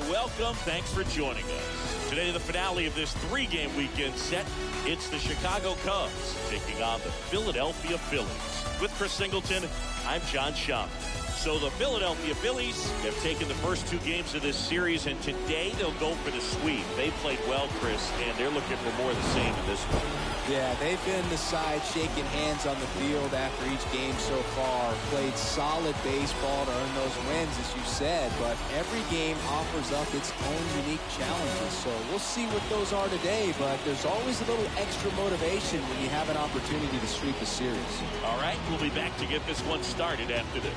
welcome. Thanks for joining us. Today, the finale of this three-game weekend set. It's the Chicago Cubs taking on the Philadelphia Phillies. With Chris Singleton, I'm John Schaum. So the Philadelphia Phillies have taken the first two games of this series, and today they'll go for the sweep. They played well, Chris, and they're looking for more of the same in this one. Yeah, they've been the side shaking hands on the field after each game so far. Played solid baseball to earn those wins, as you said, but every game offers up its own unique challenges. So we'll see what those are today, but there's always a little extra motivation when you have an opportunity to sweep a series. All right, we'll be back to get this one started after this.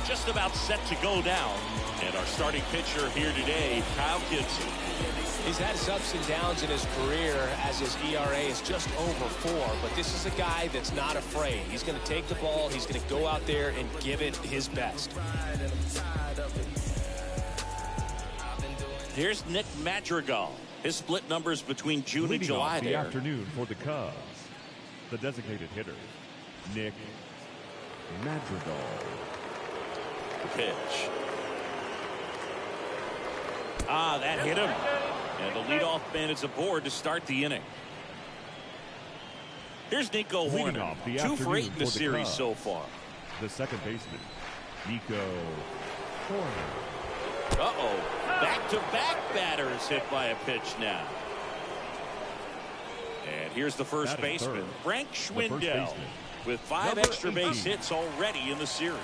Just about set to go down, and our starting pitcher here today, Kyle Gibson. He's had his ups and downs in his career as his ERA is just over 4, but this is a guy that's not afraid. He's going to take the ball, he's going to go out there and give it his best. Here's Nick Madrigal. His split numbers between June and July the there. Afternoon for the Cubs. The designated hitter, Nick Madrigal. The pitch. That hit him. And the leadoff man is aboard to start the inning. Here's Nico Horner. 2 for 8 in the series so far. The second baseman, Nico Horner. Uh-oh. Back-to-back batters hit by a pitch now. And here's the first baseman, Frank Schwindel, with 5 extra base hits already in the series.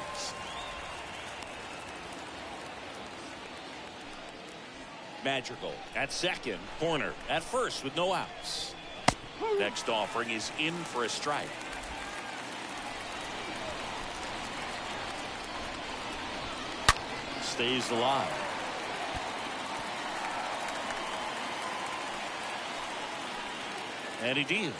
Madrigal at second, Horner at first with no outs. Next offering is in for a strike. Stays alive. And he deals.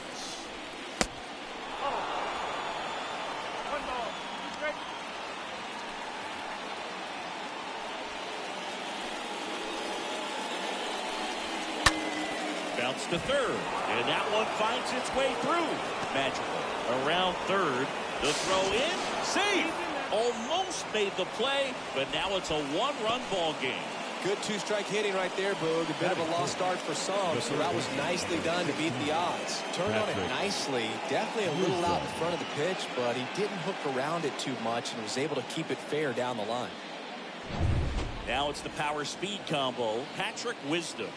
Bounce to third, and that one finds its way through. Madrigal around third. The throw in, safe. Almost made the play, but now it's a 1-run ball game. Good 2-strike hitting right there, Boog. A bit of a lost start for some, so that was nicely done to beat the odds. Turned on it nicely. Definitely a little out in front of the pitch, but he didn't hook around it too much and was able to keep it fair down the line. Now it's the power-speed combo. Patrick Wisdom.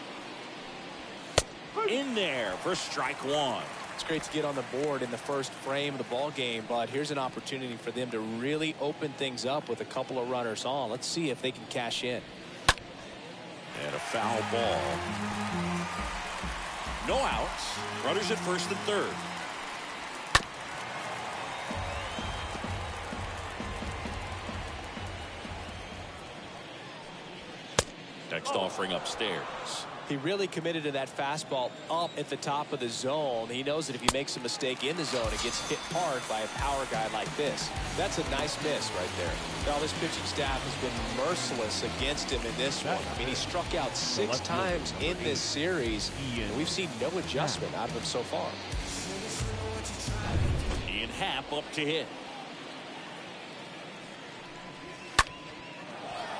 In there for strike 1. It's great to get on the board in the first frame of the ball game, but here's an opportunity for them to really open things up with a couple of runners on. Let's see if they can cash in. And a foul ball. No outs. Runners at first and third. Next offering upstairs. He really committed to that fastball up at the top of the zone. He knows that if he makes a mistake in the zone, it gets hit hard by a power guy like this. That's a nice miss right there. Now, this pitching staff has been merciless against him in this one. I mean, he struck out 6 times in this series, and we've seen no adjustment out of him so far. Ian Happ up to hit.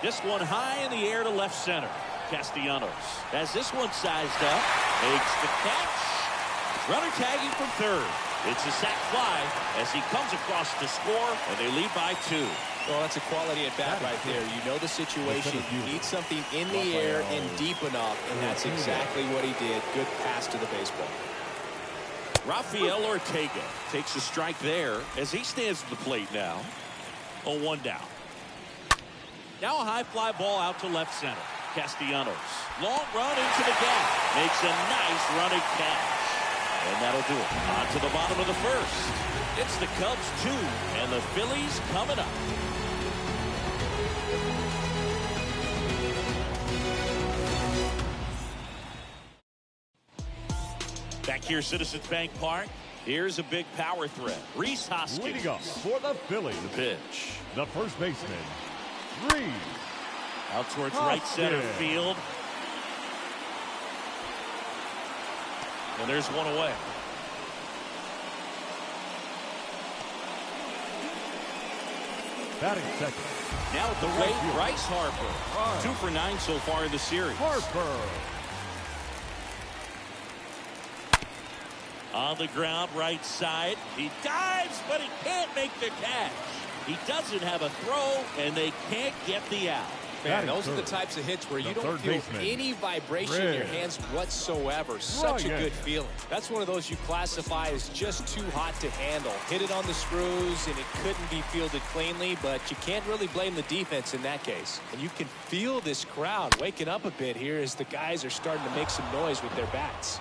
This one high in the air to left center. Castellanos has this one sized up, makes the catch. Runner tagging from third. It's a sac fly as he comes across to score, and they lead by 2. Well, that's a quality at bat right there. You know the situation. You need something in the air and deep enough, and that's exactly what he did. Good pass to the baseball. Rafael Ortega takes a strike there as he stands at the plate now. 0-1 down. Now a high fly ball out to left center. Castellanos. Long run into the gap. Makes a nice running catch. And that'll do it. On to the bottom of the first. It's the Cubs 2 and the Phillies coming up. Back here, Citizens Bank Park. Here's a big power threat. Rhys Hoskins. Leading up for the Phillies. The pitch. The first baseman, Rhys. Out towards right center field. And there's one away. Batting second. Now at the plate, Bryce Harper. 2 for 9 so far in the series. Harper. On the ground, right side. He dives, but he can't make the catch. He doesn't have a throw, and they can't get the out. Man, those are the types of hits where you don't feel any vibration in your hands whatsoever. Such a good feeling. That's one of those you classify as just too hot to handle. Hit it on the screws, and it couldn't be fielded cleanly, but you can't really blame the defense in that case. And you can feel this crowd waking up a bit here as the guys are starting to make some noise with their bats.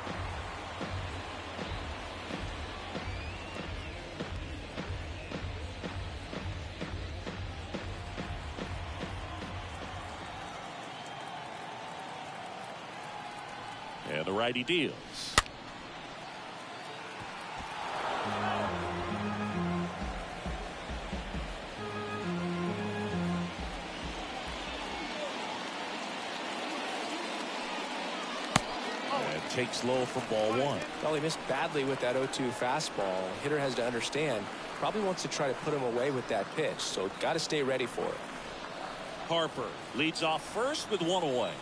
And the righty deals. And takes low for ball 1. Well, he missed badly with that 0-2 fastball. Hitter has to understand, probably wants to try to put him away with that pitch, so got to stay ready for it. Harper leads off first with 1 away.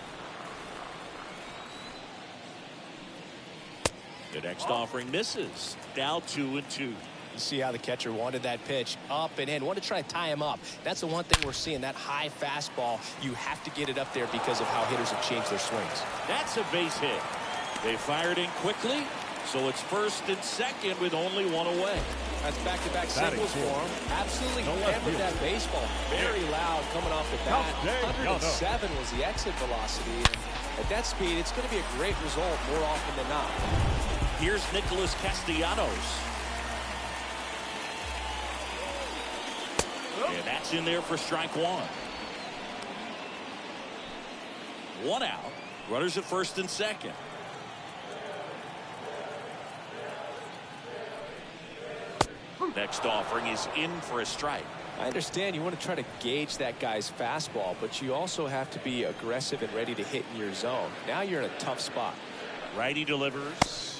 The next offering misses. Now 2-2. You see how the catcher wanted that pitch up and in. Wanted to try to tie him up. That's the one thing we're seeing, that high fastball. You have to get it up there because of how hitters have changed their swings. That's a base hit. They fired in quickly, so it's first and second with only 1 away. That's back-to-back singles for him. Absolutely hammered that baseball. Very loud coming off the bat. 107 was the exit velocity. And at that speed, it's going to be a great result more often than not. Here's Nicholas Castellanos. And that's in there for strike 1. 1 out. Runners at first and second. Next offering is in for a strike. I understand you want to try to gauge that guy's fastball, but you also have to be aggressive and ready to hit in your zone. Now you're in a tough spot. Righty delivers.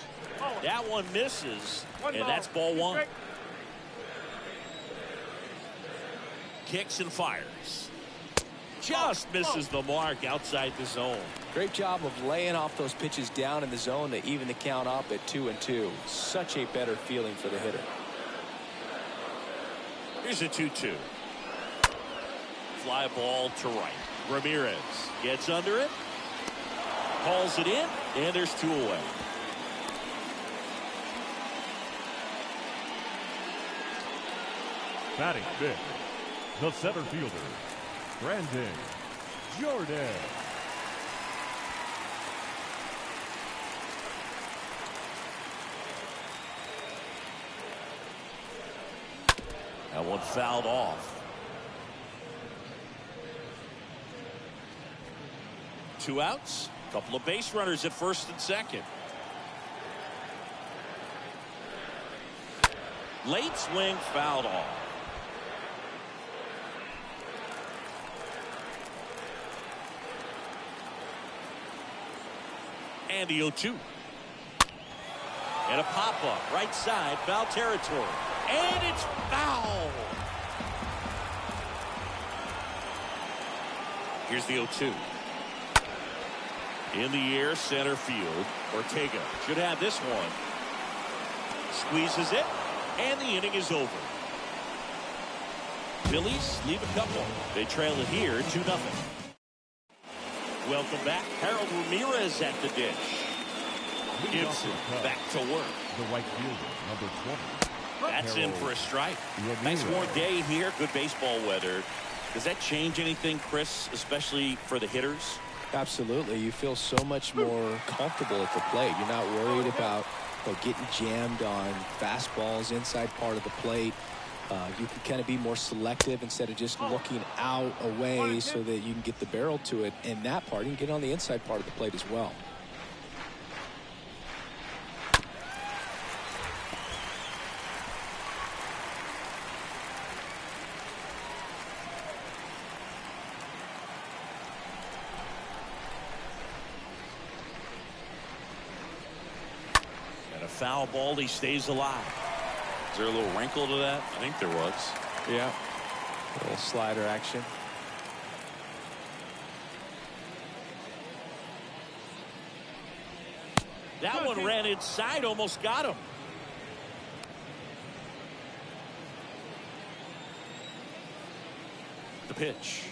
That one misses, and that's ball 1. Kicks and fires. Just misses the mark outside the zone. Great job of laying off those pitches down in the zone to even the count up at 2-2. Such a better feeling for the hitter. Here's a 2-2. Fly ball to right. Ramirez gets under it. Calls it in, and there's 2 away. Batting fifth, the center fielder, Brandon Jordan. That one fouled off. 2 outs. Couple of base runners at first and second. Late swing fouled off. And the 0-2. And a pop-up right side, foul territory. And it's foul. Here's the 0-2. In the air, center field. Ortega should have this one. Squeezes it, and the inning is over. Phillies leave a couple. They trail it here 2-0. Welcome back. Harold Ramirez at the dish. Gibson back to work. The right fielder, number 20. That's in for a strike. Nice warm day here. Good baseball weather. Does that change anything, Chris, especially for the hitters? Absolutely. You feel so much more comfortable at the plate. You're not worried about getting jammed on fastballs inside part of the plate. You can kind of be more selective instead of just looking out away so that you can get the barrel to it. And that part, you can get on the inside part of the plate as well. And a foul ball, he stays alive. Is there a little wrinkle to that? I think there was. Yeah. A little slider action. That one ran inside, almost got him. The pitch.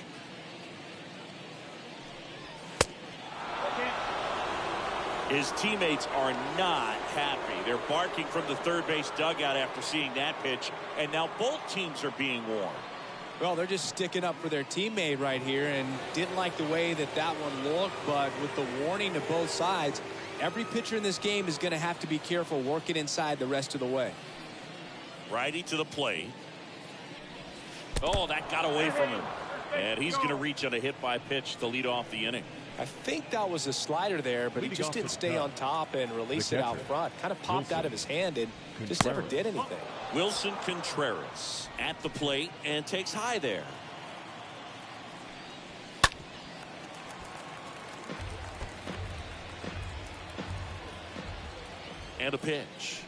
His teammates are not happy. They're barking from the third base dugout after seeing that pitch, and now both teams are being warned. Well, they're just sticking up for their teammate right here and didn't like the way that one looked, but with the warning to both sides, every pitcher in this game is going to have to be careful working inside the rest of the way. Righty to the plate. Oh, that got away from him. And he's going to reach on a hit by pitch to lead off the inning. I think that was a slider there, but he just didn't stay on top and release it out front. Kind of popped out of his hand and just never did anything. Wilson Contreras at the plate and takes high there. And a pitch.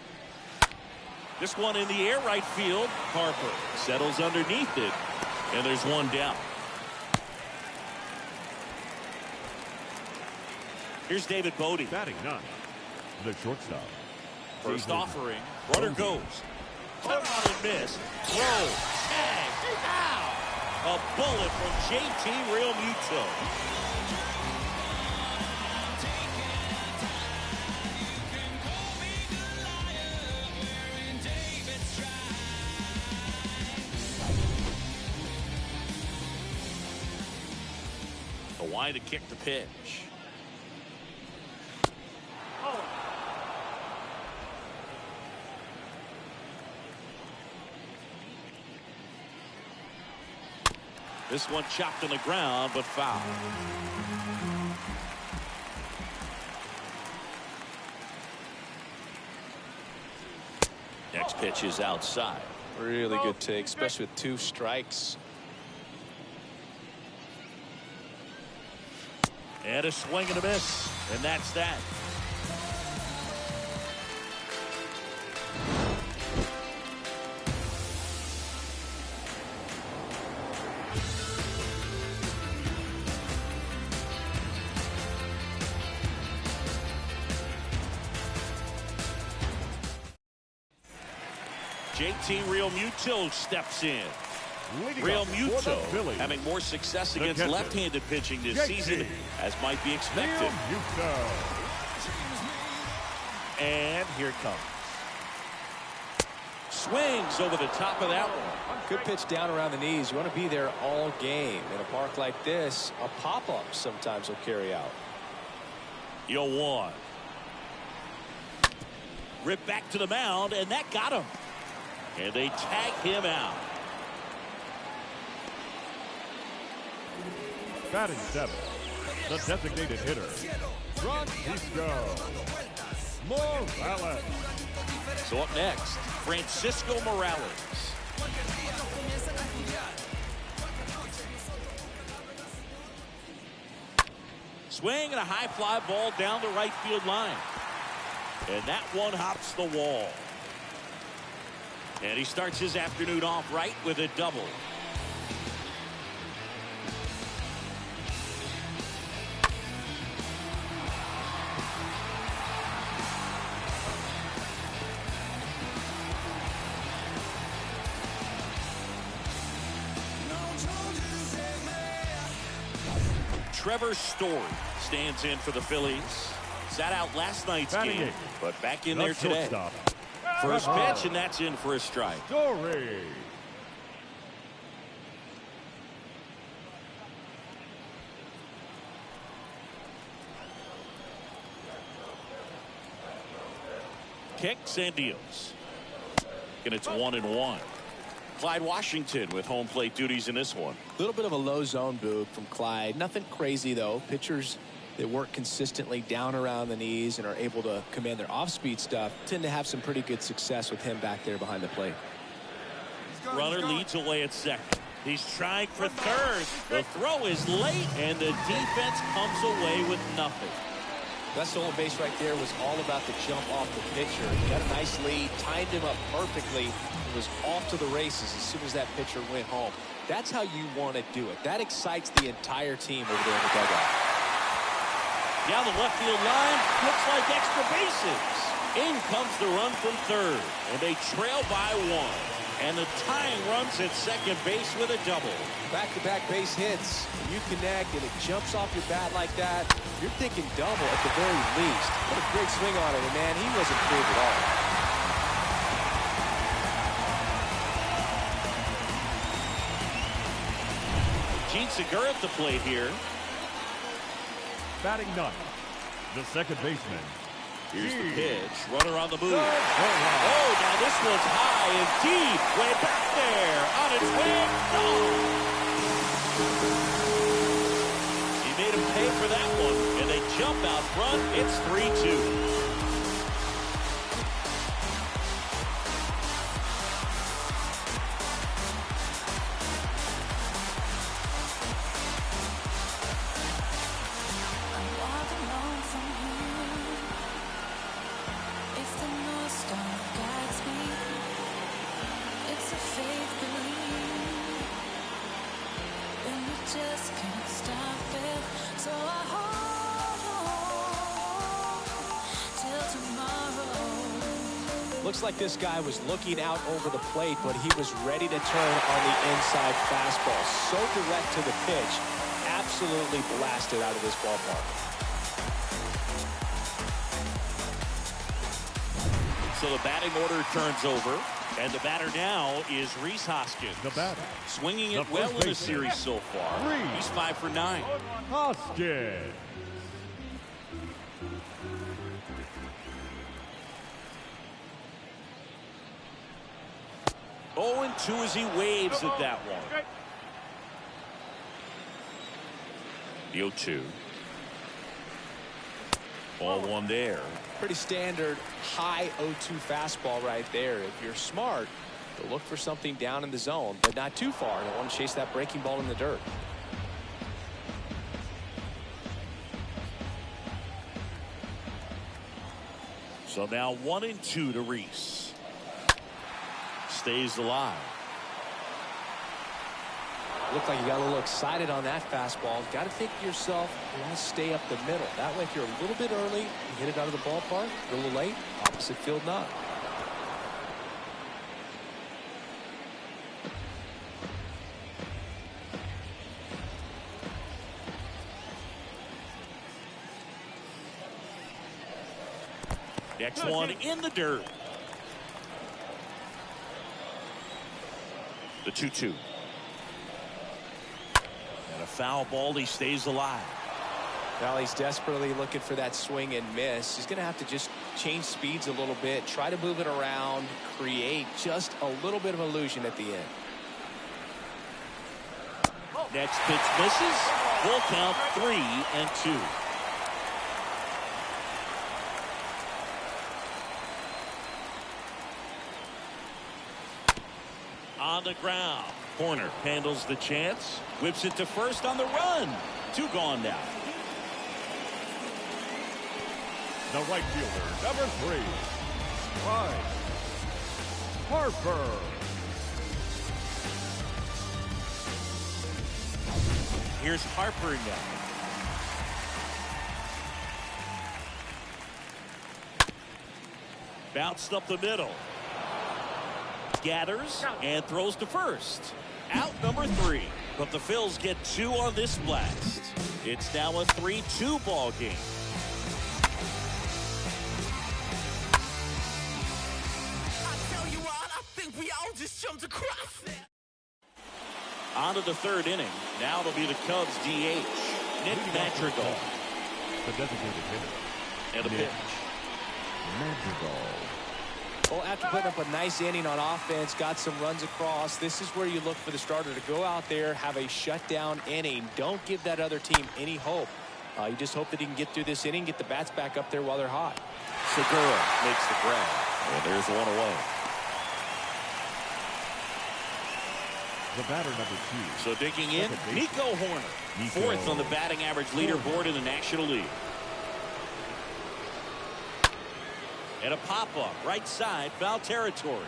This one in the air, right field. Harper settles underneath it, and there's one down. Here's David Bodie. Batting ninth, the shortstop. First offering. Runner goes. Cut on and miss. Throw. Tag. Ow. A bullet from JT Realmuto. A wide to kick the pitch. This one chopped on the ground, but foul. Next pitch is outside. Really good take, especially with 2 strikes. And a swing and a miss, and that's that. JT Realmuto steps in. Realmuto having more success against left-handed pitching this season, as might be expected. And here it comes. Swings over the top of that one. Good pitch down around the knees. You want to be there all game. In a park like this, a pop-up sometimes will carry out. 0-1. Ripped back to the mound, and that got him. And they tag him out. Batting seventh, the designated hitter, Francisco Morales. So up next, Francisco Morales. Swing and a high fly ball down the right field line. And that one hops the wall. And he starts his afternoon off right with a double. Trevor Story stands in for the Phillies. Sat out last night's game, but back in there today. First pitch, and that's in for a strike. Story. Kicks and deals. And it's 1-1. Clyde Washington with home plate duties in this one. A little bit of a low zone boot from Clyde. Nothing crazy, though. Pitchers that work consistently down around the knees and are able to command their off-speed stuff tend to have some pretty good success with him back there behind the plate. Runner leads away at second. He's trying for third. The throw is late, and the defense comes away with nothing. That stolen base right there was all about the jump off the pitcher. He got a nice lead, timed him up perfectly, and was off to the races as soon as that pitcher went home. That's how you want to do it. That excites the entire team over there in the dugout. Down the left field line, looks like extra bases. In comes the run from third, and they trail by 1. And the tying runs at second base with a double. Back-to-back base hits. When you connect and it jumps off your bat like that, you're thinking double at the very least. What a great swing on it, and man, he wasn't fooled at all. Gene Segura at the plate here. Batting ninth, the second baseman. Here's the pitch. Runner on the move. Oh, now this one's high and deep. Way back there. On its way. No. He made him pay for that one. And they jump out front. It's 3-2. Looks like this guy was looking out over the plate, but he was ready to turn on the inside fastball. So direct to the pitch. Absolutely blasted out of this ballpark. So the batting order turns over. And the batter now is Rhys Hoskins. The batter. Swinging it well in the series so far. He's 5 for 9. Hoskins. Oh, and 2 as he waves at that one. The 0-2. Ball 1 there. Pretty standard high 0-2 fastball right there. If you're smart, you'll look for something down in the zone, but not too far. Don't want to chase that breaking ball in the dirt. So now 1-2 to Rhys. Stays alive. Looked like you got a little excited on that fastball. Got to think to yourself, you want to stay up the middle. That way, if you're a little bit early, you hit it out of the ballpark. If you're a little late, opposite field not. Next one in the dirt. The 2-2. And a foul ball. He stays alive. Now he's desperately looking for that swing and miss. He's going to have to just change speeds a little bit, try to move it around, create just a little bit of illusion at the end. Next pitch misses. Full count 3-2. On the ground. Corner handles the chance. Whips it to first on the run. 2 gone now. The right fielder, number 3, Bryce Harper. Here's Harper now. Bounced up the middle. Gathers and throws to first. Out number 3. But the Phils get 2 on this blast. It's now a 3-2 ball game. On to the 3rd inning. Now it'll be the Cubs DH, Nick Madrigal. The designated hitter. And a pitch. Madrigal. Well, after putting up a nice inning on offense, got some runs across, this is where you look for the starter to go out there, have a shutdown inning. Don't give that other team any hope. You just hope that he can get through this inning, get the bats back up there while they're hot. Segura makes the grab. And there's 1 away. The batter number 2. So digging in, Nico Horner. 4th on the batting average leaderboard in the National League. And a pop-up, right side, foul territory.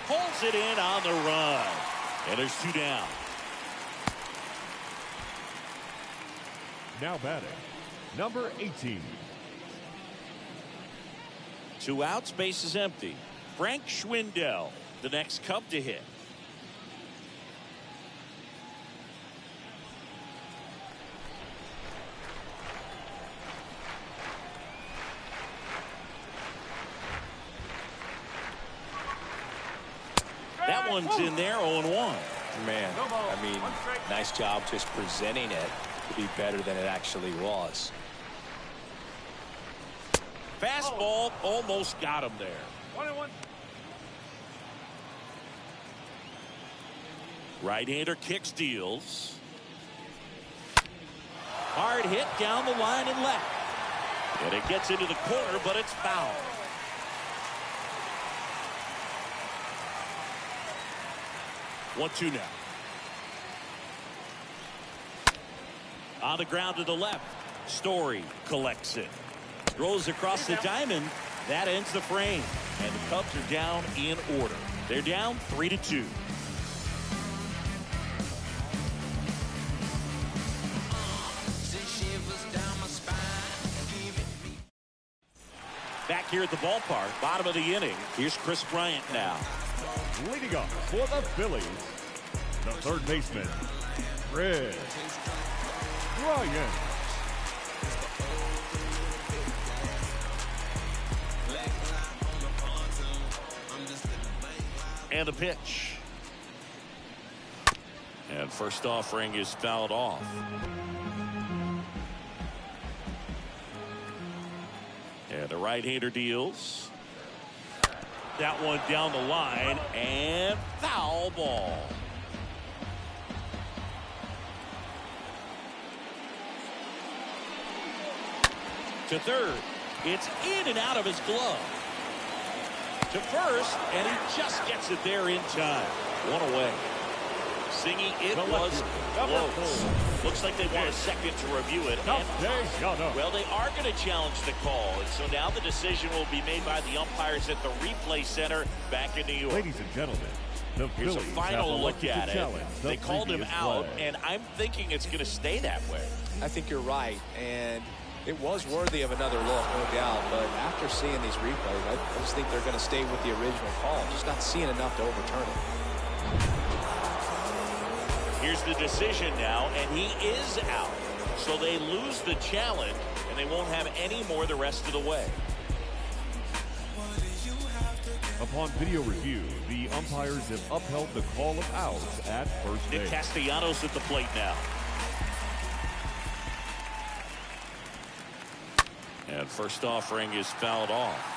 Pulls it in on the run. And there's 2 down. Now batting, number 18. 2 outs, base is empty. Frank Schwindel, the next Cub to hit. That one's in there, 0-1. Man, I mean, nice job just presenting it to be better than it actually was. Fastball almost got him there. 1-1. Right-hander kicks, deals. Hard hit down the line and left. And it gets into the corner, but it's foul. 1-2 now. On the ground to the left. Story collects it. Throws across the diamond. That ends the frame. And the Cubs are down in order. They're down 3-2. Back here at the ballpark, bottom of the inning. Here's Chris Bryant now. Leading up for the Phillies, the third baseman, Chris Bryant. And the pitch. And first offering is fouled off. And the right-hander deals. That one down the line, and foul ball. To third. It's in and out of his glove. To first, and he just gets it there in time. One away. Singy, it was close. Looks like they want a second to review it. Well, they are going to challenge the call, and so now the decision will be made by the umpires at the replay center back in New York. Ladies and gentlemen, the Here's a Phillies final have look at it. the They called him previous out, play. and I'm thinking it's going to stay that way. I think you're right, and it was worthy of another look, no doubt. But after seeing these replays, I just think they're going to stay with the original call. Just not seeing enough to overturn it. Here's the decision now, and he is out. So they lose the challenge, and they won't have any more the rest of the way. Upon video review, the umpires have upheld the call of outs at first Nick base. Castellanos at the plate now. And first offering is fouled off.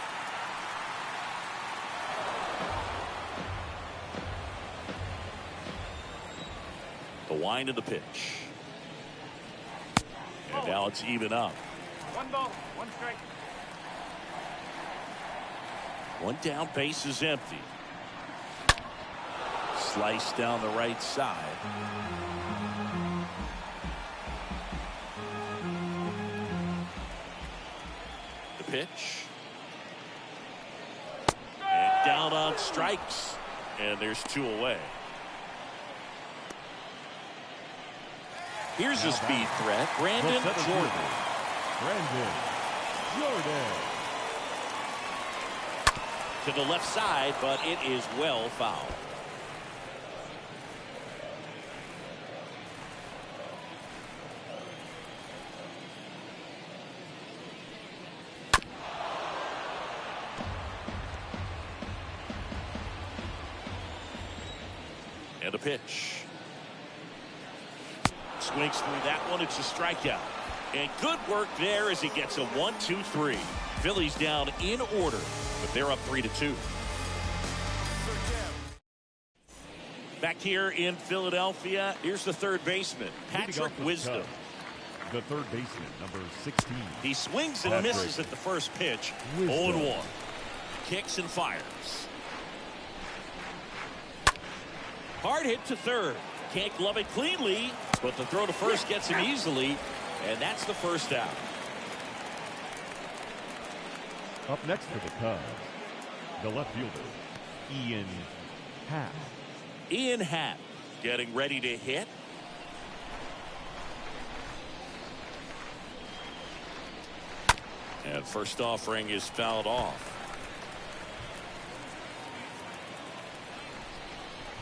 The wind of the pitch. And now it's even up. 1 ball, 1 strike. One down, base is empty. Slice down the right side. The pitch. And down on strikes. And there's 2 away. Here's a speed threat, Brandon Jordan. Brandon Jordan. To the left side, but it is well fouled. And a pitch. Swings through that one. It's a strikeout. And good work there as he gets a 1-2-3. Phillies down in order, but they're up 3-2. Back here in Philadelphia, here's the third baseman, Patrick Wisdom. The third baseman, number 16. He swings and misses at the first pitch. 0-1. Kicks and fires. Hard hit to third. Can't glove it cleanly, but the throw to first gets him easily, and that's the first out. Up next for the Cubs, the left fielder, Ian Happ. Ian Happ getting ready to hit. And first offering is fouled off.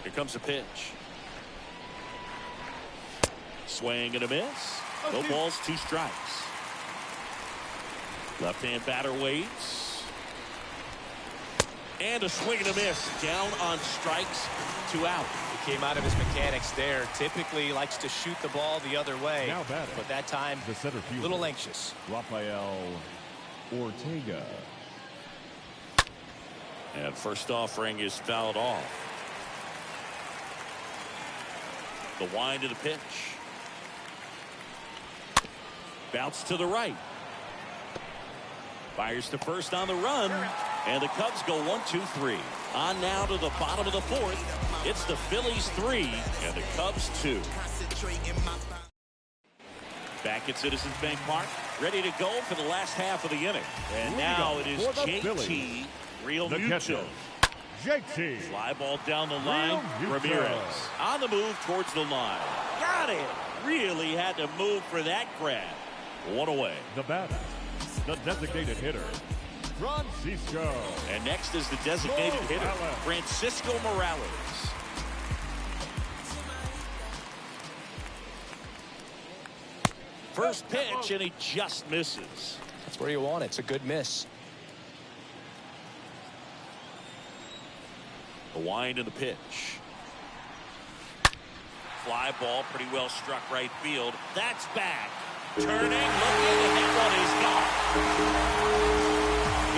Here comes a pitch. Swing and a miss. No balls, 2 strikes. Left-hand batter waits. And a swing and a miss. Down on strikes, 2 out. He came out of his mechanics there. Typically likes to shoot the ball the other way. Now batting. But that time, The center a fielder, little anxious. Rafael Ortega. And first offering is fouled off. The wind of the pitch. Bounce to the right. Fires to first on the run. And the Cubs go 1-2-3. On now to the bottom of the 4th. It's the Phillies 3 and the Cubs 2. Back at Citizens Bank Park. Ready to go for the last half of the inning. And now it is JT Realmuto. JT. Fly ball down the line. Realmuto. Ramirez on the move towards the line. Got it. Really had to move for that grab. 1 away. The batter, the designated hitter, Francisco. And next is the designated hitter, Francisco Morales. First pitch, and he just misses. That's where you want it. It's a good miss. The wind of the pitch. Fly ball pretty well struck right field. That's back. Turning, looking, and that one is gone.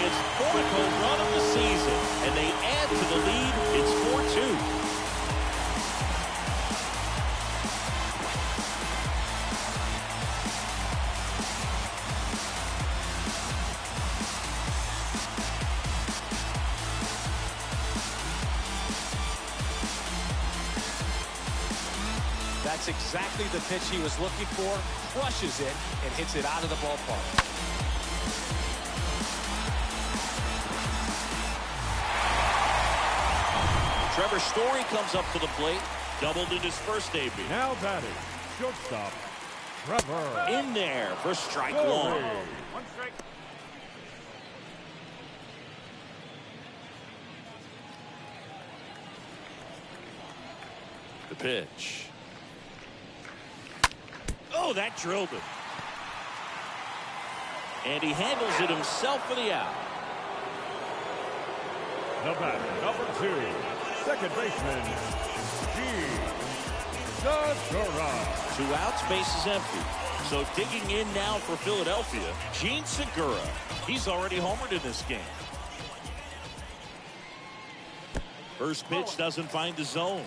His 4th home run of the season, and they add to the lead. It's 4-2. That's exactly the pitch he was looking for. Crushes it and hits it out of the ballpark. Trevor Story comes up to the plate. Doubled in his first debut. Now batting, shortstop, Trevor. In there for strike Story. 1. 1 strike. The pitch. Oh, that drilled him. And he handles it himself for the out. The batter, number 2, second baseman, Segura. 2 outs, base is empty. So digging in now for Philadelphia, Gene Segura. He's already homered in this game. First pitch doesn't find the zone.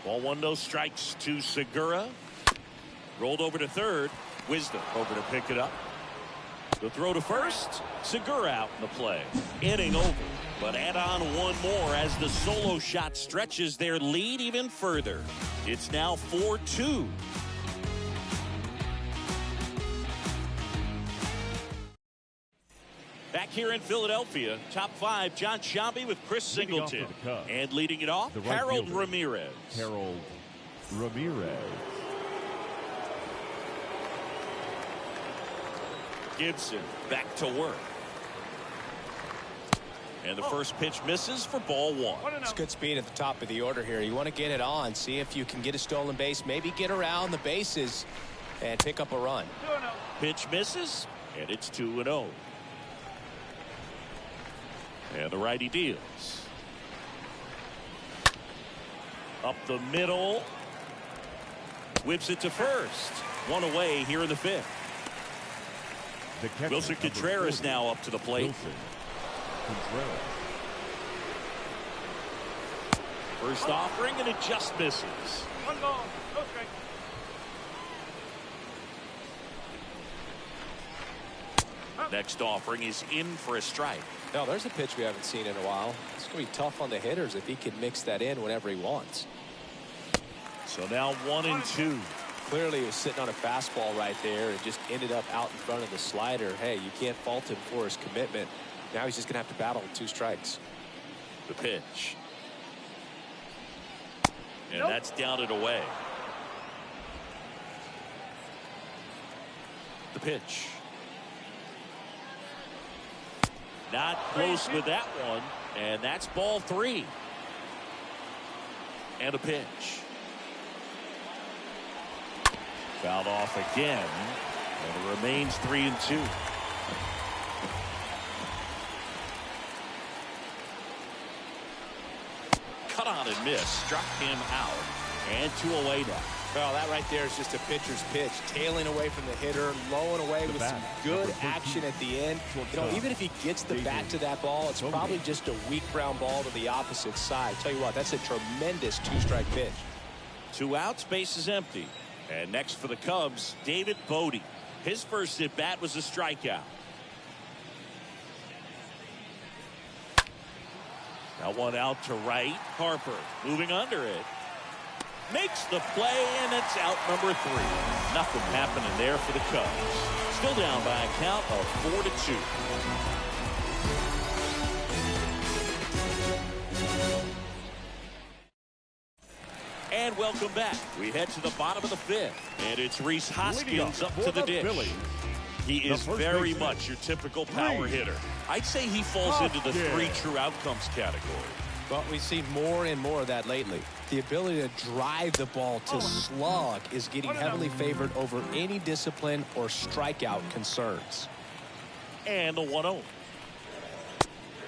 Ball 1, no strikes to Segura. Rolled over to third. Wisdom over to pick it up. The throw to first. Segura out in the play. Inning over. But add on 1 more as the solo shot stretches their lead even further. It's now 4-2. Back here in Philadelphia, top 5, John Sciambi with Chris Singleton. And leading it off, The right Harold fielder, Ramirez. Harold Ramirez. Gibson back to work. And the first pitch misses for ball 1. It's good speed at the top of the order here. You want to get it on, see if you can get a stolen base, maybe get around the bases and pick up a run. Pitch misses, and it's 2-0. And the righty deals. Up the middle. Whips it to first. 1 away here in the 5th. The catcher, Wilson number Contreras 40, now up to the plate. Wilson Contreras. First offering, and it just misses. 1 ball, no strike. Next offering is in for a strike. No, there's a pitch we haven't seen in a while. It's going to be tough on the hitters if he can mix that in whenever he wants. So now 1-2. Clearly he was sitting on a fastball right there and just ended up out in front of the slider. Hey, you can't fault him for his commitment. Now he's just going to have to battle with 2 strikes. The pitch. And that's down and away. The pitch. Not close with that one. And that's ball 3. And a pitch. Fouled off again. And it remains 3-2. Cut on and miss. Struck him out. And 2 away now. Well, that right there is just a pitcher's pitch. Tailing away from the hitter, lowing away with some good action at the end. You know, even if he gets the bat to that ball, it's probably just a weak ground ball to the opposite side. Tell you what, that's a tremendous 2-strike pitch. 2 outs, base is empty. And next for the Cubs, David Bodie. His first at bat was a strikeout. That one out to right. Harper moving under it. Makes the play, and it's out number 3. Nothing happening there for the Cubs. Still down by a count of 4-2. And welcome back. We head to the bottom of the 5th. And it's Rhys Hoskins up to the dish. Phillies. He is very much your typical power hitter. I'd say he falls into the 3 true outcomes category. But we see more and more of that lately. The ability to drive the ball to slug is getting heavily favored over any discipline or strikeout concerns. And the 1-0.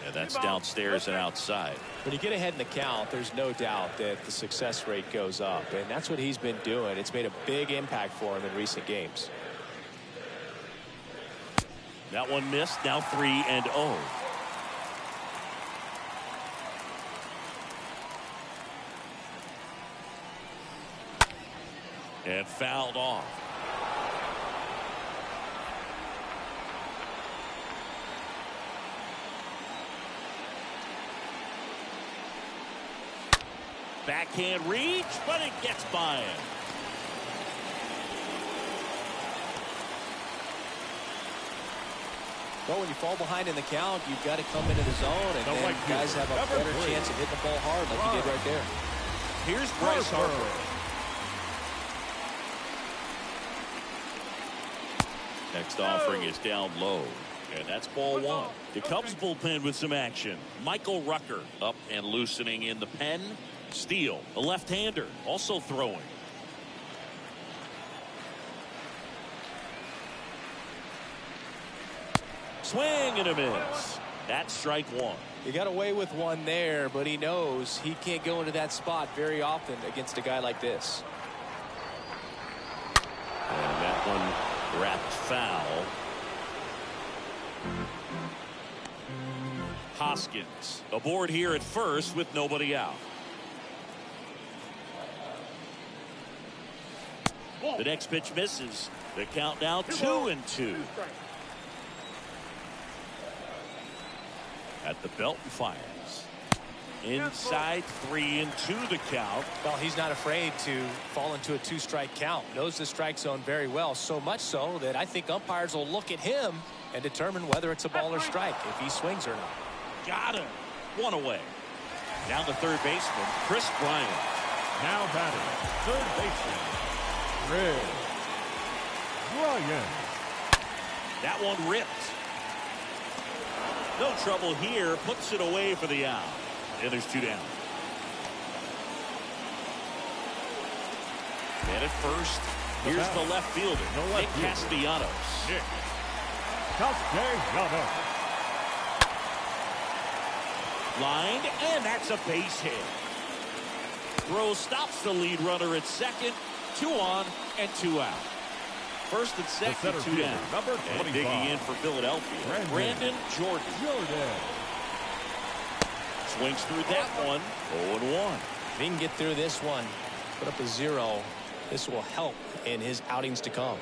And that's downstairs and outside. When you get ahead in the count, there's no doubt that the success rate goes up. And that's what he's been doing. It's made a big impact for him in recent games. That one missed. Now 3-0. And fouled off. Backhand reach, but it gets by him. Well, when you fall behind in the count, you've got to come into the zone, and then guys have a better chance of hitting the ball hard like you did right there. Here's Bryce Harper. Next offering is down low, and that's ball 1. The Cubs bullpen with some action. Michael Rucker up and loosening in the pen. Steele, a left-hander, also throwing. Swing and a miss. That's strike 1. He got away with one there, but he knows he can't go into that spot very often against a guy like this. And that one wrapped foul. Hoskins aboard here at first with nobody out. The next pitch misses. The count now 2-2. At the belt and fires. Inside 3-2 the count. Well, he's not afraid to fall into a 2-strike count. Knows the strike zone very well, so much so that I think umpires will look at him and determine whether it's a ball or strike if he swings or not. Got him. 1 away. Down the third baseman, Chris Bryant. Now batting, third baseman, Chris Bryant. That one ripped. No trouble here. Puts it away for the out. And there's 2 down. And at first, here's the left fielder, Nick Castellanos. Nick Castellanos. Lined, and that's a base hit. Throw stops the lead runner at second. 2 on and 2 out. First and second, 2 down. Number 25. And digging in for Philadelphia, Brandon Jordan. Swings through that one. 0-1. If he can get through this one, put up a 0, this will help in his outings to come.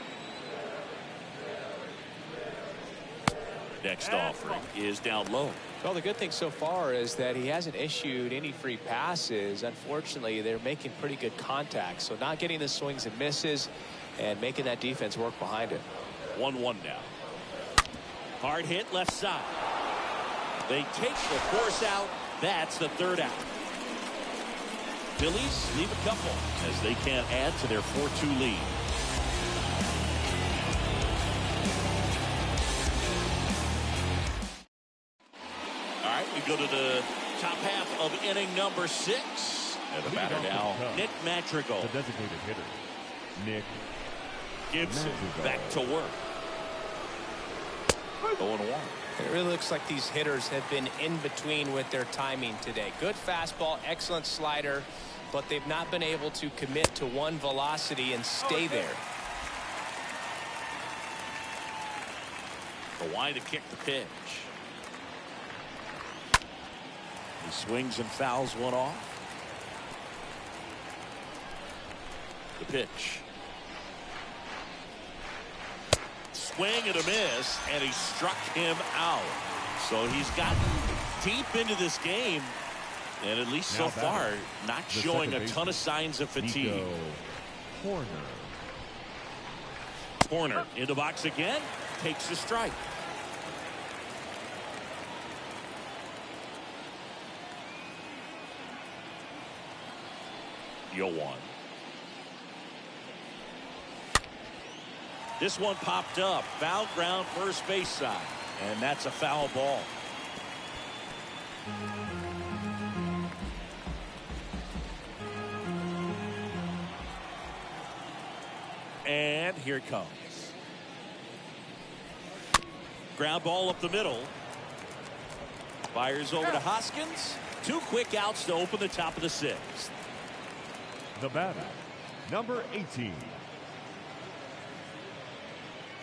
Next offering is down low. Well, the good thing so far is that he hasn't issued any free passes. Unfortunately, they're making pretty good contact. So not getting the swings and misses and making that defense work behind it. 1-1 now. Hard hit left side. They take the force out. That's the 3rd out. Phillies leave a couple as they can't add to their 4-2 lead. we go to the top half of inning number 6. And the batter now, Nick Madrigal. The designated hitter, Nick Gibson back to work. 0-1. It really looks like these hitters have been in between with their timing today. Good fastball, excellent slider, but they've not been able to commit to one velocity and stay there. Kawhi to kick the pitch. He swings and fouls one off. The pitch. Swing and a miss, and he struck him out. So he's gotten deep into this game, and at least so far, not showing a ton of signs of fatigue. Corner in the box again, takes a strike. Yo one. This one popped up. Foul ground, first base side. And that's a foul ball. And here it comes. Ground ball up the middle. Fires over to Hoskins. 2 quick outs to open the top of the 6th. The batter, number 18.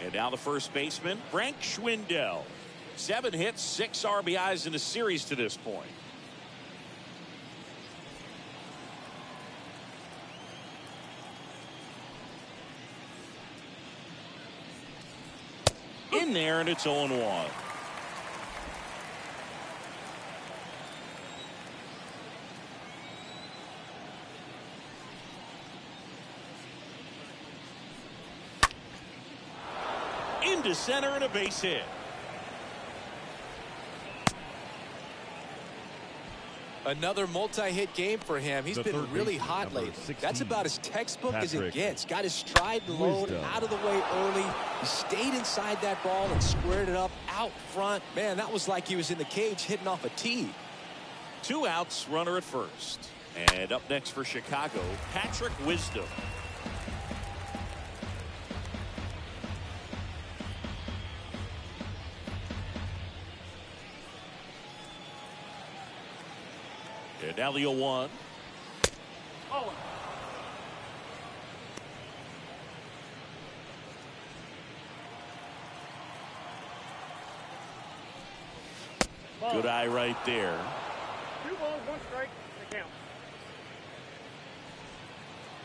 And now the first baseman, Frank Schwindel. 7 hits, 6 RBIs in the series to this point. In there, and it's 0-1. Into center and a base hit. Another multi-hit game for him. He's been really hot lately. That's about as textbook as it gets. Got his stride load out of the way early. He stayed inside that ball and squared it up out front. Man, that was like he was in the cage hitting off a tee. 2 outs, runner at first. And up next for Chicago, Patrick Wisdom. And now the 0-1. Oh. Good eye right there. 2 balls, 1 strike. The count.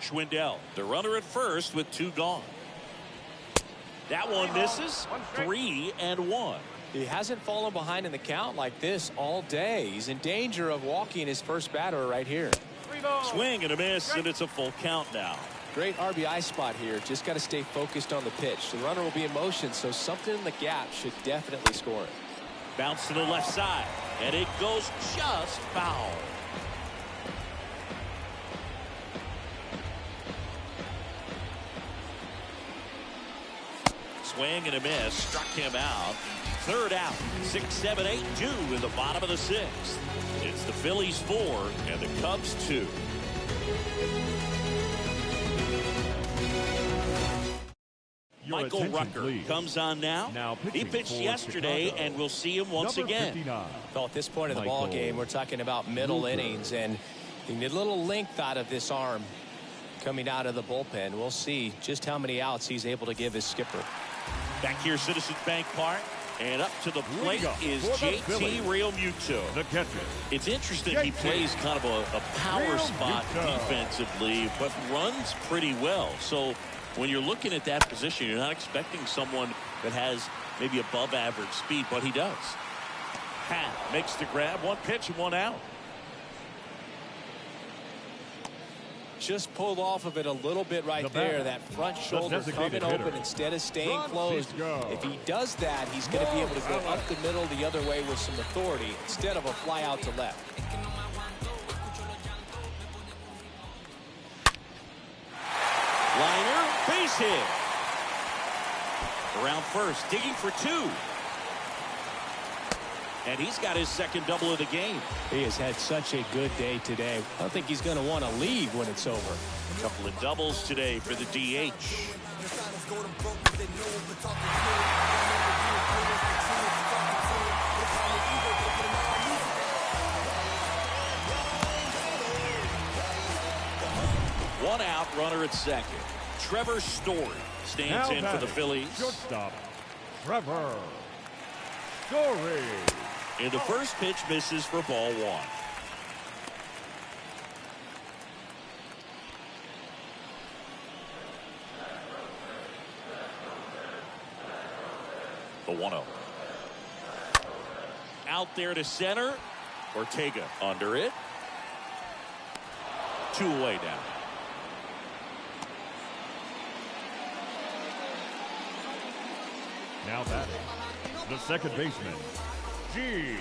Schwindel, the runner at first with 2 gone. That one misses. 3-1. He hasn't fallen behind in the count like this all day. He's in danger of walking his first batter right here. 3 balls. Swing and a miss, and it's a full count now. Great RBI spot here. Just got to stay focused on the pitch. The runner will be in motion, so something in the gap should definitely score it. Bounce to the left side, and it goes just foul. Swing and a miss, struck him out. 3rd out, 6, 7, 8, 2 in the bottom of the 6th. It's the Phillies 4 and the Cubs 2. Michael Rucker comes on now. He pitched yesterday, and we'll see him once again. Well, at this point in the ball game, we're talking about middle innings, and you need a little length out of this arm coming out of the bullpen. We'll see just how many outs he's able to give his skipper. Back here, Citizens Bank Park. And up to the plate is JT Realmuto. The catcher. It's interesting he plays kind of a power spot defensively, but runs pretty well. So when you're looking at that position, you're not expecting someone that has maybe above average speed, but he does. Hat makes the grab, 1 pitch and 1 out. Just pulled off of it a little bit right there. That front shoulder coming open instead of staying closed. If he does that, he's going to be able to go up the middle the other way with some authority instead of a fly out to left. Liner, base hit. Around first, digging for 2. And he's got his second double of the game. He has had such a good day today. I don't think he's going to want to leave when it's over. A couple of doubles today for the DH. One out, runner at second. Trevor Story stands in for the Phillies. Shortstop, Trevor Story. And the first pitch misses for ball one. The 1-0. Out there to center. Ortega under it. 2 away now. Now batting, the second baseman, Gene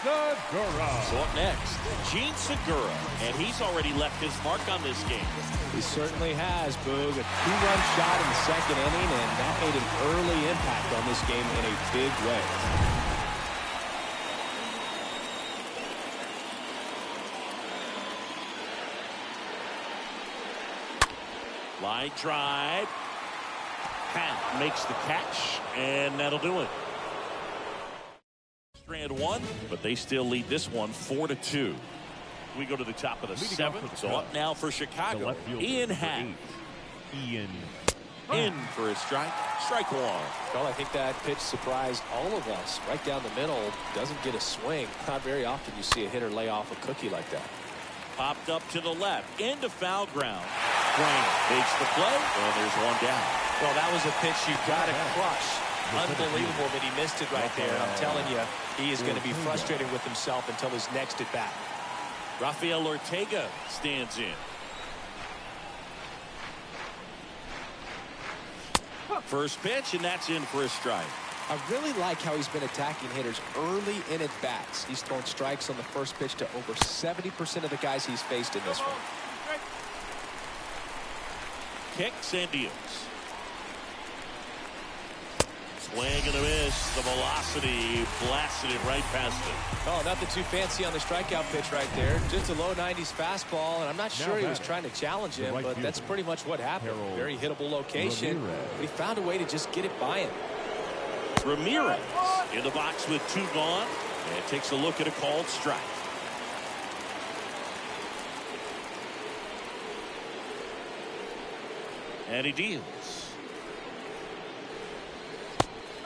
Segura. So up next, Gene Segura, and he's already left his mark on this game. He certainly has, Boog. A 2-run shot in the second inning, and that made an early impact on this game in a big way. Line drive. Pat makes the catch, and that'll do it. Strand one, but they still lead this one 4-2. We go to the top of the seventh. So up now for Chicago, Ian Happ. Ian In for a strike. Strike one. Well, I think that pitch surprised all of us. Right down the middle, doesn't get a swing. Not very often you see a hitter lay off a cookie like that. Popped up to the left, into foul ground. Graham makes the play, and there's one down. Well, that was a pitch you got to crush. Unbelievable that he missed it right there. And I'm telling you, he is going to be frustrated with himself until his next at bat. Rafael Ortega stands in. First pitch, and that's in for a strike. I really like how he's been attacking hitters early in at bats. He's thrown strikes on the first pitch to over 70% of the guys he's faced in this one. Kicks and deals. Swing and a miss. The velocity blasted it right past him. Oh, nothing too fancy on the strikeout pitch right there. Just a low 90s fastball, and I'm not sure he was trying to challenge him, but that's pretty much what happened. Very hittable location, but he found a way to just get it by him. Ramirez in the box with 2 gone, and takes a look at a called strike. And he deals.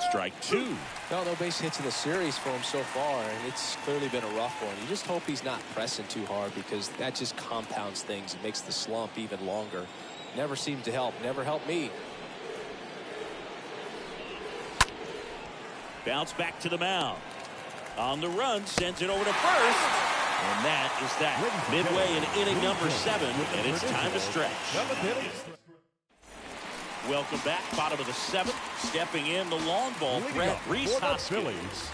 Strike 2. Well, no base hits in the series for him so far, and it's clearly been a rough one. You just hope he's not pressing too hard, because that just compounds things. It makes the slump even longer. Never seemed to help. Never helped me. Bounce back to the mound. On the run, sends it over to first. And that is that. Midway in inning number 7, and it's time to stretch. Welcome back, bottom of the 7th. Stepping in the long ball threat, Rhys Hoskins.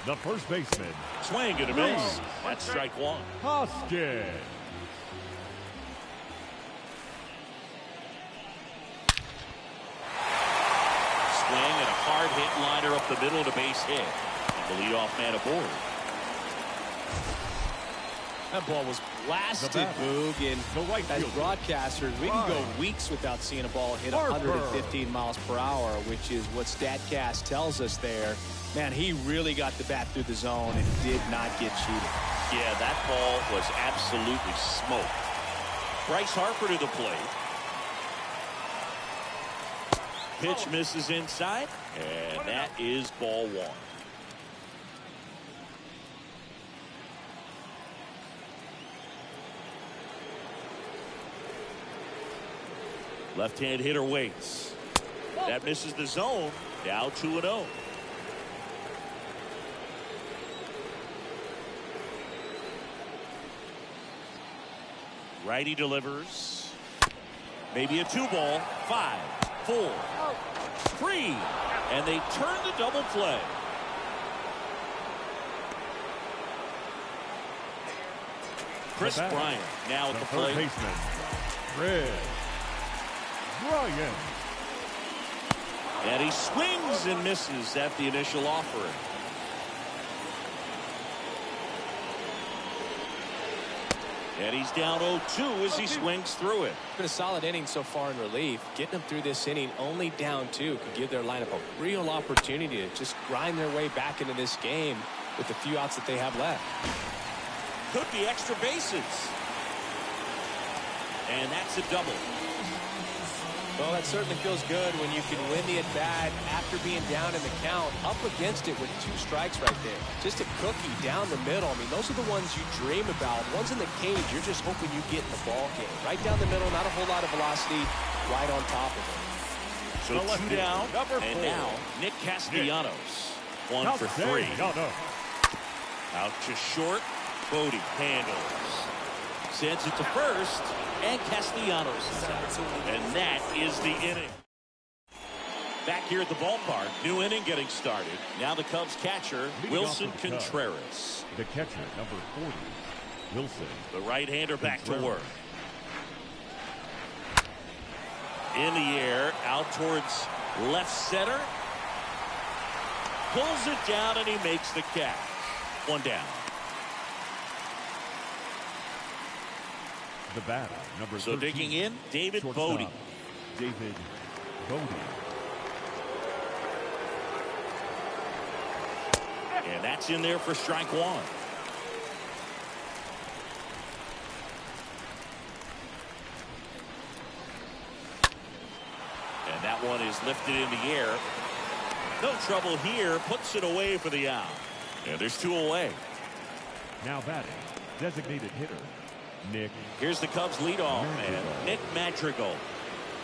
The first baseman, Swing and a miss. That's strike 1. Hoskins. Swing and a hard hit liner up the middle to base hit. The leadoff man aboard. That ball was blasted, Boog, and as broadcasters, we can go weeks without seeing a ball hit 115 miles per hour, which is what StatCast tells us there. Man, he really got the bat through the zone and did not get cheated. Yeah, that ball was absolutely smoked. Bryce Harper to the plate. Pitch misses inside, and that is ball 1. Left-hand hitter waits. That misses the zone. Now 2-0. Righty delivers. Maybe a 2-ball. 5, 4, 3. And they turn the double play. Chris Bryant now at the plate. Baseman, Chris Bryant. And he swings and misses at the initial offering. And he's down 0-2 as he swings through it. Been a solid inning so far in relief. Getting them through this inning only down 2 could give their lineup a real opportunity to just grind their way back into this game with the few outs that they have left. Could be extra bases. And that's a double. Well, that certainly feels good when you can win the at-bat after being down in the count, up against it with 2 strikes right there. Just a cookie down the middle. I mean, those are the ones you dream about. Ones in the cage, you're just hoping you get in the ball game. Right down the middle, not a whole lot of velocity, right on top of it. So 2 down, and now Nick Castellanos. 1 for 3. Out to short. Bodie handles. Sends it to first, and Castellanos is out. And that is the inning. Back here at the ballpark, new inning getting started. Now the Cubs catcher, Wilson Contreras. The catcher, number 40, Wilson. The right-hander back to work. In the air, out towards left center. Pulls it down, and he makes the catch. 1 down. The batter, number 13. So digging in, David Bodie. David Bodie. And that's in there for strike 1. And that one is lifted in the air. No trouble here. Puts it away for the out. And there's 2 away. Now batting, designated hitter, Nick. Here's the Cubs leadoff man, Nick Madrigal.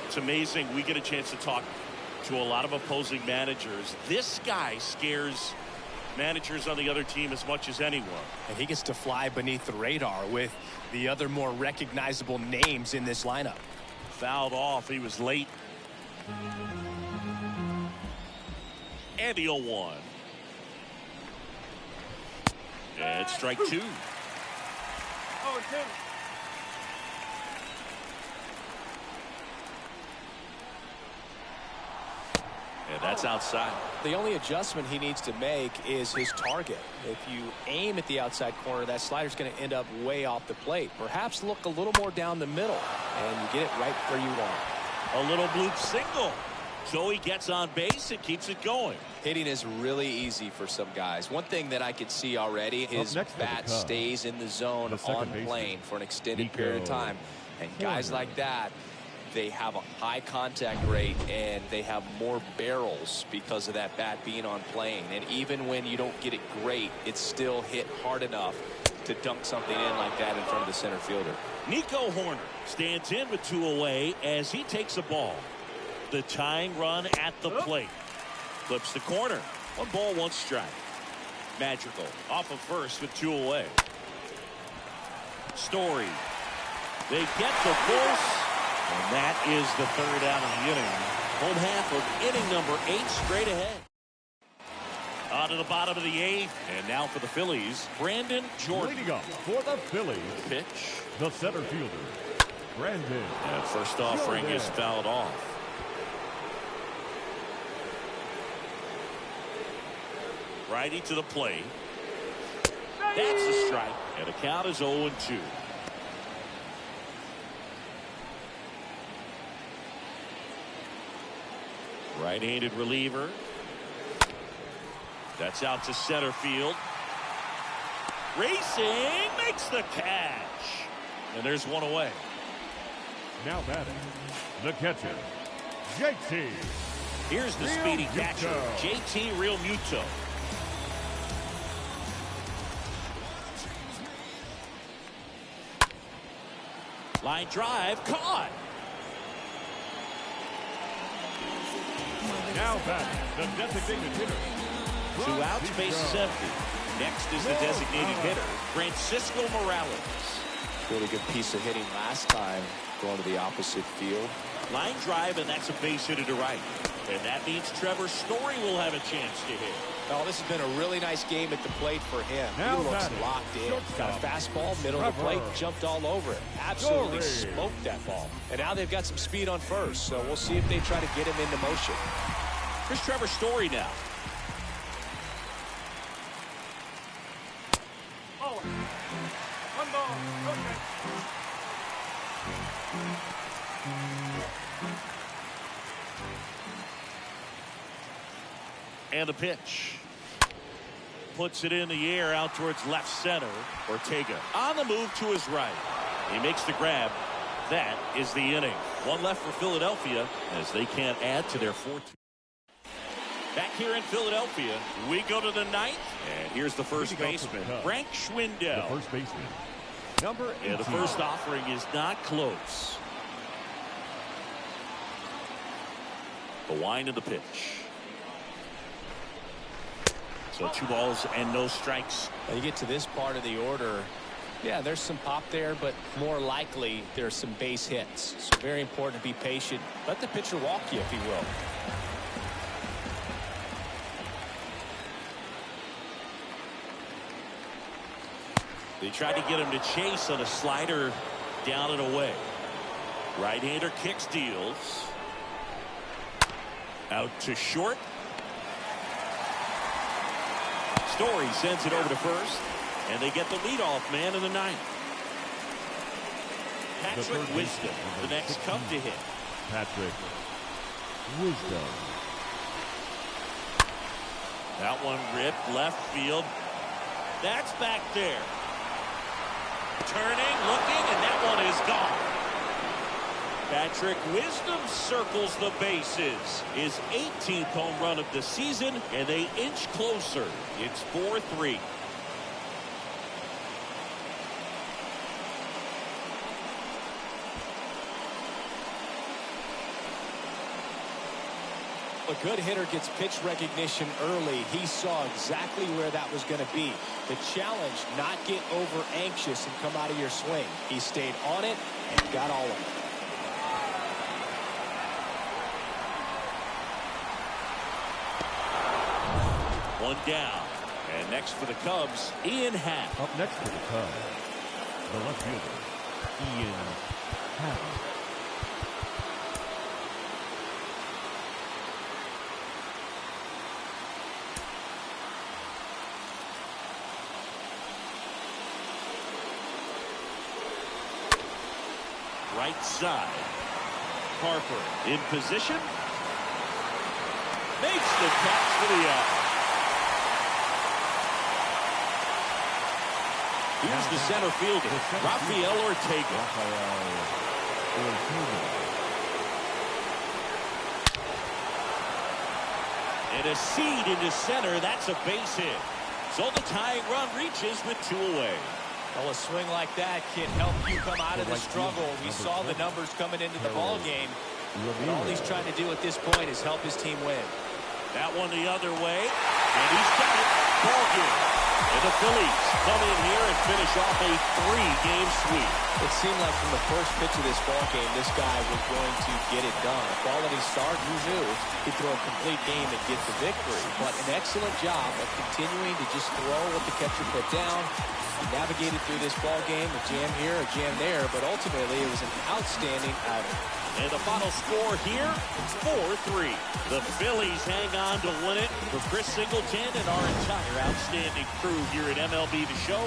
It's amazing. We get a chance to talk to a lot of opposing managers. This guy scares managers on the other team as much as anyone. And he gets to fly beneath the radar with the other more recognizable names in this lineup. Fouled off. He was late. And the 0-1. And strike 2. 0-2. And that's outside. The only adjustment he needs to make is his target. If you aim at the outside corner, that slider's going to end up way off the plate. Perhaps look a little more down the middle, and you get it right where you want. A little bloop single. Joey gets on base and keeps it going. Hitting is really easy for some guys. One thing that I could see already, his bat stays in the zone on plane for an extended period of time. And guys like that, they have a high contact rate and they have more barrels because of that bat being on plane. And even when you don't get it great, it's still hit hard enough to dunk something in like that in front of the center fielder. Nico Horner stands in with 2 away as he takes a ball. The tying run at the plate. Flips the corner. 1 ball, 1 strike. Madrigal off of first with 2 away. Story. They get the force. And that is the 3rd out of the inning. Home half of inning number 8 straight ahead. On to the bottom of the 8th. And now for the Phillies, Brandon Jordan. Leading up for the Phillies, Pitch. the center fielder, Brandon. And first offering is fouled off. Righty to the plate. That's a strike. And the count is 0-2. Right-handed reliever. That's out to center field. Racing makes the catch. And there's 1 away. Now batting, the catcher, JT. Here's the speedy catcher, JT Realmuto. Line drive, caught. Now batting, the designated hitter. 2 outs, base is empty. Next is the designated hitter, Francisco Morales. Really good piece of hitting last time going to the opposite field. Line drive, and that's a base hit to right. And that means Trevor Story will have a chance to hit. Oh, this has been a really nice game at the plate for him. Now he looks batting, locked in. Got a fastball, middle of the plate, jumped all over it. Absolutely smoked that ball. And now they've got some speed on first, so we'll see if they try to get him into motion. Here's Trevor Story now. Oh, 1 ball. Okay. And the pitch. Puts it in the air out towards left center. Ortega on the move to his right. He makes the grab. That is the inning. One left for Philadelphia as they can't add to their 4-2. Back here in Philadelphia, we go to the ninth. And here's the first baseman, Frank Schwindel. The first baseman, number 18. And the first offering is not close. The wind of the pitch. So 2 balls and no strikes. Now you get to this part of the order. Yeah, there's some pop there, but more likely there's some base hits. So very important to be patient. Let the pitcher walk you, if he will. They tried to get him to chase on a slider down and away. Right-hander kicks, deals. Out to short. Story sends it over to first, and they get the leadoff man in the ninth. Patrick Wisdom, the next come to hit. Patrick Wisdom. That one ripped left field. That's back there. Turning, looking, and that one is gone. Patrick Wisdom circles the bases. His 18th home run of the season, and they inch closer. It's 4-3. A good hitter gets pitch recognition early. He saw exactly where that was going to be. The challenge, not get over anxious and come out of your swing. He stayed on it and got all of it. One down. And next for the Cubs, Ian Happ. Up next for the Cubs, the left fielder, Ian Happ. Right side. Harper in position. Makes the catch for the out. Here's the center fielder, Rafael Ortega. And a seed into center. That's a base hit. So the tying run reaches with 2 away. Well, a swing like that can help you come out of the struggle. We saw the numbers coming into the ball game. And all he's trying to do at this point is help his team win. That one the other way. And he's got it. Ball game. And the Phillies come in here and finish off a 3-game sweep. It seemed like from the first pitch of this ball game, this guy was going to get it done. A quality start, you knew he'd throw a complete game and get the victory. But an excellent job of continuing to just throw what the catcher put down. He navigated through this ball game, a jam here, a jam there, but ultimately it was an outstanding outing. And the final score here, 4-3. The Phillies hang on to win it. For Chris Singleton and our entire outstanding crew here at MLB The Show,